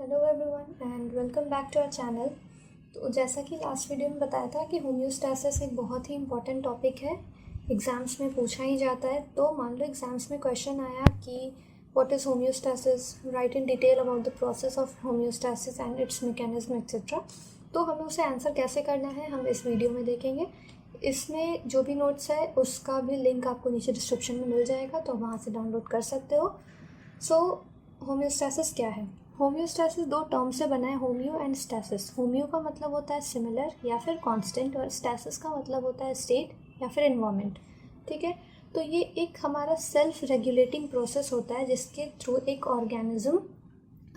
Hello everyone and welcome back to our channel. तो जैसा कि लास्ट वीडियो में बताया था कि होम्योस्टैसिस एक बहुत ही इंपॉर्टेंट टॉपिक है, एग्ज़ाम्स में पूछा ही जाता है। तो मान लो एग्ज़ाम्स में क्वेश्चन आया कि what is homeostasis, right in detail about the process of homeostasis and it's mechanism etcetera. तो हमें उसे आंसर कैसे करना है हम इस वीडियो में देखेंगे। इसमें जो भी नोट्स है उसका भी लिंक आपको नीचे डिस्क्रिप्शन में मिल जाएगा, तो वहाँ से डाउनलोड कर सकते हो। सो होम्योस्टैसिस क्या है? होम्योस्टैसिस दो टर्म से बना है, होम्यो एंड स्टैसिस। होम्यो का मतलब होता है सिमिलर या फिर कांस्टेंट, और स्टैसिस का मतलब होता है स्टेट या फिर एनवायरनमेंट। ठीक है, तो ये एक हमारा सेल्फ रेगुलेटिंग प्रोसेस होता है जिसके थ्रू एक ऑर्गेनिज्म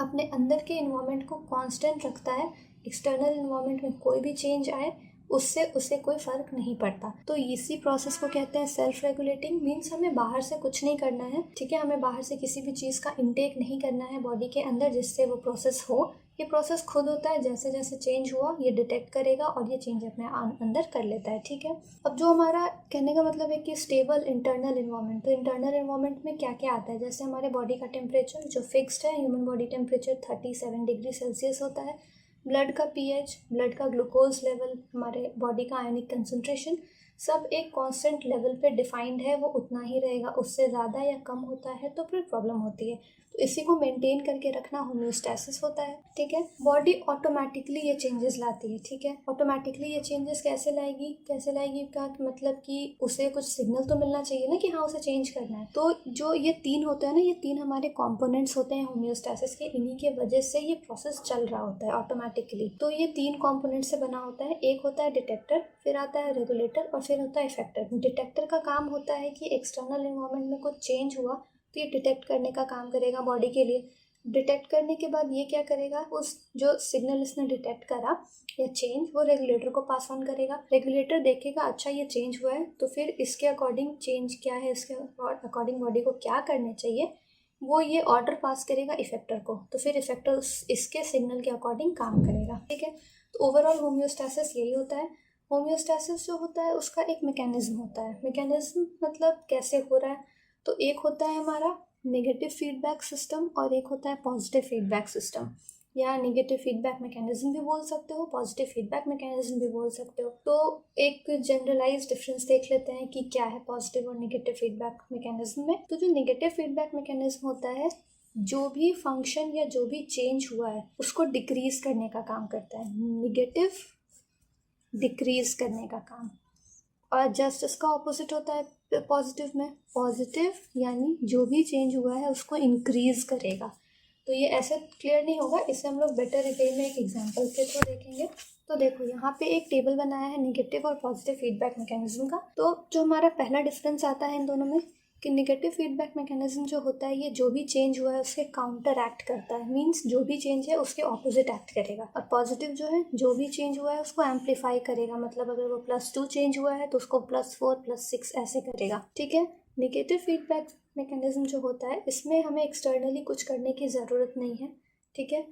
अपने अंदर के एनवायरनमेंट को कांस्टेंट रखता है। एक्सटर्नल एनवायरनमेंट में कोई भी चेंज आए उससे उसे कोई फ़र्क नहीं पड़ता। तो इसी प्रोसेस को कहते हैं सेल्फ रेगुलेटिंग। मीन्स हमें बाहर से कुछ नहीं करना है, ठीक है, हमें बाहर से किसी भी चीज़ का इनटेक नहीं करना है बॉडी के अंदर जिससे वो प्रोसेस हो। ये प्रोसेस खुद होता है, जैसे जैसे चेंज हुआ ये डिटेक्ट करेगा और ये चेंज अपने अंदर कर लेता है। ठीक है, अब जो हमारा कहने का मतलब है कि स्टेबल इंटरनल इन्वायरमेंट, तो इंटरनल इन्वायरमेंट में क्या क्या आता है? जैसे हमारे बॉडी का टेम्परेचर जो फिक्स्ड है, human body temperature 37 degree Celsius होता है। ब्लड का पीएच, ब्लड का ग्लूकोज लेवल, हमारे बॉडी का आयनिक कंसंट्रेशन, सब एक कांस्टेंट लेवल पे डिफाइंड है, वो उतना ही रहेगा। उससे ज़्यादा या कम होता है तो फिर प्रॉब्लम होती है। तो इसी को मेंटेन करके रखना होम्योस्टैसिस होता है। ठीक है, बॉडी ऑटोमेटिकली ये चेंजेस लाती है। ठीक है, ऑटोमेटिकली ये चेंजेस कैसे लाएगी का मतलब कि उसे कुछ सिग्नल तो मिलना चाहिए ना कि हाँ उसे चेंज करना है। तो जो ये तीन होते हैं ना, ये तीन हमारे कंपोनेंट्स होते हैं होम्योस्टैसिस के, इन्हीं के वजह से ये प्रोसेस चल रहा होता है ऑटोमेटिकली। तो ये तीन कंपोनेंट से बना होता है। एक होता है डिटेक्टर, फिर आता है रेगुलेटर और फिर होता है इफेक्टर। डिटेक्टर का काम होता है कि एक्सटर्नल एनवायरनमेंट में कुछ चेंज हुआ तो ये डिटेक्ट करने का काम करेगा बॉडी के लिए। डिटेक्ट करने के बाद ये क्या करेगा, उस जो सिग्नल इसने डिटेक्ट करा या चेंज, वो रेगुलेटर को पास ऑन करेगा। रेगुलेटर देखेगा अच्छा ये चेंज हुआ है, तो फिर इसके अकॉर्डिंग चेंज क्या है, इसके अकॉर्डिंग बॉडी को क्या करना चाहिए, वो ये ऑर्डर पास करेगा इफेक्टर को। तो फिर इफेक्टर इसके सिग्नल के अकॉर्डिंग काम करेगा। ठीक है, तो ओवरऑल होम्योस्टैसिस यही होता है। होम्योस्टैसिस जो होता है उसका एक मैकेनिज्म होता है। मैकेनिज्म मतलब कैसे हो रहा है, तो एक होता है हमारा नेगेटिव फीडबैक सिस्टम और एक होता है पॉजिटिव फीडबैक सिस्टम, या नेगेटिव फीडबैक मैकेनिज्म भी बोल सकते हो, पॉजिटिव फीडबैक मैकेनिज्म भी बोल सकते हो। तो एक जनरलाइज डिफरेंस देख लेते हैं कि क्या है पॉजिटिव और नेगेटिव फीडबैक मैकेनिज्म में। तो जो नेगेटिव फीडबैक मैकेनिज्म होता है, जो भी फंक्शन या जो भी चेंज हुआ है उसको डिक्रीज करने का काम करता है। निगेटिव डिक्रीज करने का काम, और जस्ट इसका ऑपोजिट होता है पॉजिटिव में। पॉजिटिव यानी जो भी चेंज हुआ है उसको इंक्रीज करेगा। तो ये ऐसे क्लियर नहीं होगा, इसे हम लोग बेटर डिटेल में एक एग्जांपल के थ्रू देखेंगे। तो देखो यहाँ पे एक टेबल बनाया है नेगेटिव और पॉजिटिव फीडबैक मैकेनिज्म का। तो जो हमारा पहला डिफरेंस आता है इन दोनों में कि नेगेटिव फीडबैक मैकेनिज्म जो होता है ये जो भी चेंज हुआ है उसके काउंटर एक्ट करता है। मीन्स जो भी चेंज है उसके ऑपोजिट एक्ट करेगा। और पॉजिटिव जो है जो भी चेंज हुआ है उसको एम्पलीफाई करेगा, मतलब अगर वो +2 चेंज हुआ है तो उसको +4 +6 ऐसे करेगा। ठीक है, नेगेटिव फीडबैक मैकेनिज्म जो होता है इसमें हमें एक्सटर्नली कुछ करने की ज़रूरत नहीं है। ठीक है,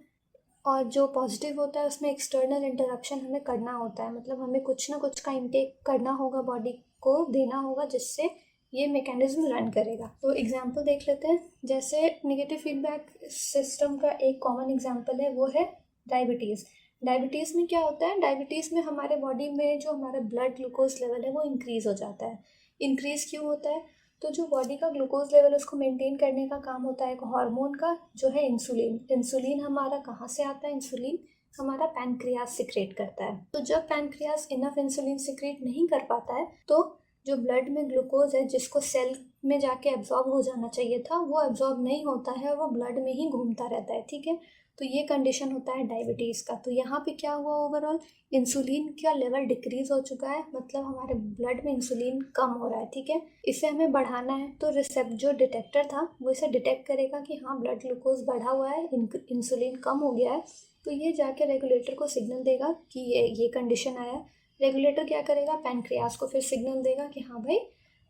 और जो पॉजिटिव होता है उसमें एक्सटर्नल इंटरप्शन हमें करना होता है, मतलब हमें कुछ ना कुछ का इंटेक करना होगा, बॉडी को देना होगा जिससे ये मैकेनिज्म रन करेगा। तो एग्जांपल देख लेते हैं। जैसे नेगेटिव फीडबैक सिस्टम का एक कॉमन एग्जांपल है, वो है डायबिटीज़। डायबिटीज़ में क्या होता है, डायबिटीज़ में हमारे बॉडी में जो हमारा ब्लड ग्लूकोज लेवल है वो इंक्रीज़ हो जाता है। इंक्रीज़ क्यों होता है, तो जो बॉडी का ग्लूकोज लेवल उसको मेंटेन करने का काम होता है एक हार्मोन का, जो है इंसुलिन। इंसुलिन हमारा कहाँ से आता है, इंसुलिन हमारा पैनक्रियास सिक्रेट करता है। तो जब पैनक्रियास इनफ इंसुलिन सिक्रेट नहीं कर पाता है तो जो ब्लड में ग्लूकोज है जिसको सेल में जाके एब्जॉर्ब हो जाना चाहिए था वो एब्जॉर्ब नहीं होता है, वो ब्लड में ही घूमता रहता है। ठीक है, तो ये कंडीशन होता है डायबिटीज़ का। तो यहाँ पे क्या हुआ, ओवरऑल इंसुलिन का लेवल डिक्रीज हो चुका है, मतलब हमारे ब्लड में इंसुलिन कम हो रहा है। ठीक है, इसे हमें बढ़ाना है तो जो डिटेक्टर था वो इसे डिटेक्ट करेगा कि हाँ ब्लड ग्लूकोज बढ़ा हुआ है, इंसुलिन कम हो गया है। तो ये जाके रेगुलेटर को सिग्नल देगा कि ये कंडीशन आया। रेगुलेटर क्या करेगा, पैनक्रियास को फिर सिग्नल देगा कि हाँ भाई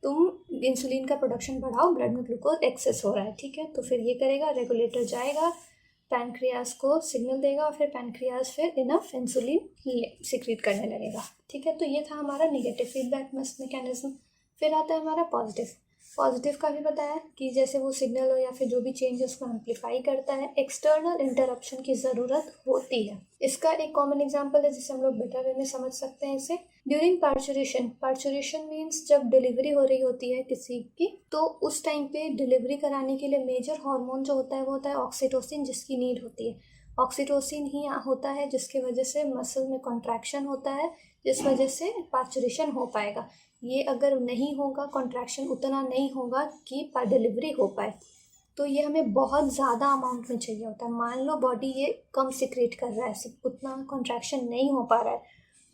तुम इंसुलिन का प्रोडक्शन बढ़ाओ, ब्लड में ग्लूकोज एक्सेस हो रहा है। ठीक है, तो फिर ये करेगा, रेगुलेटर जाएगा, पैनक्रियास को सिग्नल देगा और फिर पैनक्रियास फिर इनफ इंसुलिन सिक्रीट करने लगेगा। ठीक है, तो ये था हमारा नेगेटिव फीडबैक मैकेनिज्म। फिर आता है हमारा पॉजिटिव। पॉजिटिव का भी बताया कि जैसे वो सिग्नल हो या फिर जो भी चेंज है उसको एम्पलीफाई करता है, एक्सटर्नल इंटरप्शन की ज़रूरत होती है। इसका एक कॉमन एग्जांपल है जिसे हम लोग बेटर वे में समझ सकते हैं इसे। ड्यूरिंग पार्चुरेशन, पार्चुरेशन मीन्स जब डिलीवरी हो रही होती है किसी की, तो उस टाइम पे डिलीवरी कराने के लिए मेजर हार्मोन जो होता है वो होता है ऑक्सीटोसिन, जिसकी नीड होती है। ऑक्सीटोसिन ही होता है जिसकी वजह से मसल में कॉन्ट्रैक्शन होता है, जिस वजह से पार्चुरेशन हो पाएगा। ये अगर नहीं होगा, कॉन्ट्रैक्शन उतना नहीं होगा कि डिलीवरी हो पाए, तो ये हमें बहुत ज़्यादा अमाउंट में चाहिए होता है। मान लो बॉडी ये कम सिक्रेट कर रहा है, उतना कॉन्ट्रैक्शन नहीं हो पा रहा है,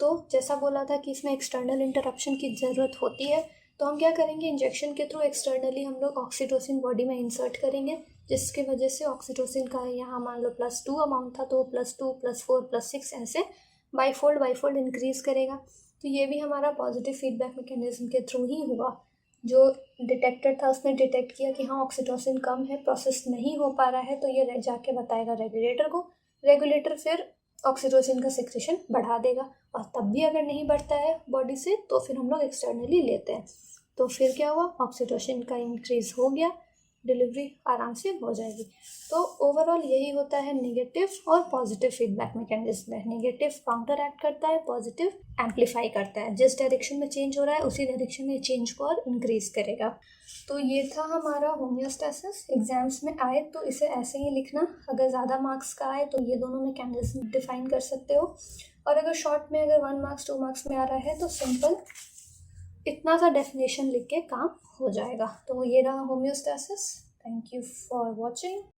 तो जैसा बोला था कि इसमें एक्सटर्नल इंटरप्शन की ज़रूरत होती है, तो हम क्या करेंगे, इंजेक्शन के थ्रू एक्सटर्नली हम लोग ऑक्सीटोसिन बॉडी में इंसर्ट करेंगे, जिसकी वजह से ऑक्सीटोसिन का यहाँ मान लो +2 अमाउंट था, तो +2 +4 +6 ऐसे बाईफोल्ड इंक्रीज़ करेगा। तो ये भी हमारा पॉजिटिव फीडबैक मैकेनिज्म के थ्रू ही हुआ। जो डिटेक्टर था उसने डिटेक्ट किया कि हाँ ऑक्सीटोसिन कम है, प्रोसेस नहीं हो पा रहा है, तो ये जाके बताएगा रेगुलेटर को, रेगुलेटर फिर ऑक्सीटोसिन का सिक्रेशन बढ़ा देगा, और तब भी अगर नहीं बढ़ता है बॉडी से तो फिर हम लोग एक्सटर्नली लेते हैं। तो फिर क्या हुआ, ऑक्सीटोसिन का इंक्रीज़ हो गया, डिलीवरी आराम से हो जाएगी। तो ओवरऑल यही होता है नेगेटिव और पॉजिटिव फीडबैक मैकेनिज्म में। नेगेटिव काउंटर एक्ट करता है, पॉजिटिव एम्पलीफाई करता है। जिस डायरेक्शन में चेंज हो रहा है उसी डायरेक्शन में चेंज को और इंक्रीज करेगा। तो ये था हमारा होमियोस्टेसिस। एग्जाम्स में आए तो इसे ऐसे ही लिखना, अगर ज़्यादा मार्क्स का आए तो ये दोनों मैकेनिज्म डिफाइन कर सकते हो, और अगर शॉर्ट में अगर 1 मार्क्स 2 मार्क्स में आ रहा है तो सिंपल इतना सा डेफिनेशन लिख के काम हो जाएगा। तो ये रहा homeostasis. Thank you for watching.